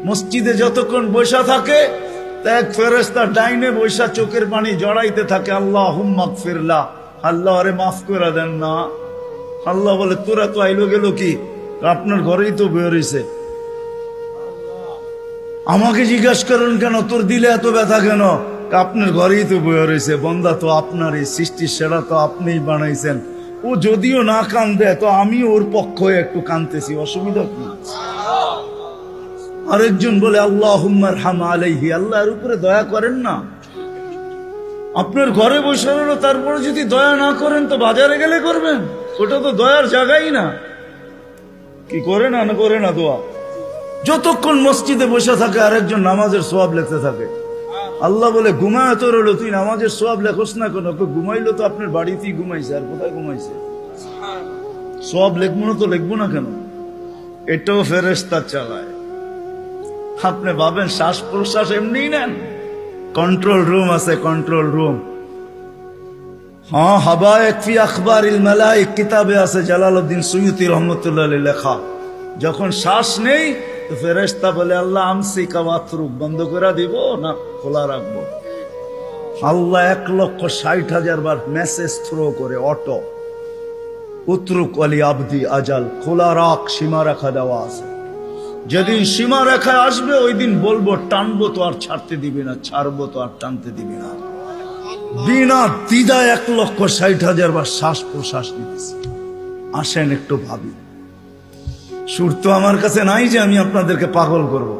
মসজিদে যতক্ষণ বসা থাকে এক ফেরেশতা ডাইনে বসা চোখের পানি জড়াইতে থাকে, আল্লাহুম্মা গফিরলা, আল্লাহ আরে মাফ করে দেন না। আল্লাহ বলে তোরা তো আইলো গেল কি, আপনার ঘরেই তো বের হইছে, আমাকে জিজ্ঞাসা করেন কেন তোর দিলে এত ব্যথা কেন? আপনার ঘরেই তো বের হইছে, বন্দা তো আপনারই সৃষ্টির সেরা, তো আপনিই বানাইছেন। ও যদিও না কান্দে তো আমি ওর পক্ষ হয়ে একটু কান্দতেছি, অসুবিধা কি? আরেকজন বলে আল্লাহুম্মা আরহাম আলাইহি, আল্লাহর উপরে দয়া করেন না। আপনার ঘরে বসে রইল, তারপরে যদি দয়া না করেন তো বাজারে গেলে করবেন, ওটা তো দয়ার জায়গাই না। কি করে না করে না দোয়া? যতক্ষণ মসজিদে বসে থাকে আরেকজন নামাজের সওয়াব লিখতে থাকে। আল্লাহ বলে ঘুমায় তো রইল, তুই নামাজের সওয়াব লেখোস না কেন? ঘুমাইলো তো আপনার বাড়িতেই ঘুমাইছে, আর কোথায় ঘুমাইছে? সওয়াব লিখবো না তো লিখবো না কেন? এটাও ফেরেশতা চালায়। আপনি ভাবেন শ্বাস প্রশ্বাস এমনি নেন? কন্ট্রোল রুম আছে, কন্ট্রোল রুম। হ্যাঁ, হাবায়েক ফি আখবারিল মালায়েক কিতাবে আছে, জালালউদ্দিন সুয়ুতি রহমাতুল্লাহ আলাইহি লেখা। যখন শ্বাস নেই তো ফেরেশতা বলে আল্লাহ আমসিকা ওয়াতরুক, বন্ধ করে দিব না খোলা রাখবো? আল্লাহ 1,60,000 বার মেসেজ থ্রো করে, অটো উতরুক আলী আবদি আজাল, খোলা রাখ, সীমা রেখা দেওয়া আছে। যেদিন সীমা রেখায় আসবে ওই দিন বলবো টানবো তো আর ছাড়তে দিবি না, ছাড়বো তো আর টানতে দিবি না। বিনা দ্বিধায় 1,60,000 বার শ্বাস প্রশ্বাস নিতেছি। আসেন একটু ভাবি। সুর তো আমার কাছে নাই যে আমি আপনাদেরকে পাগল করব।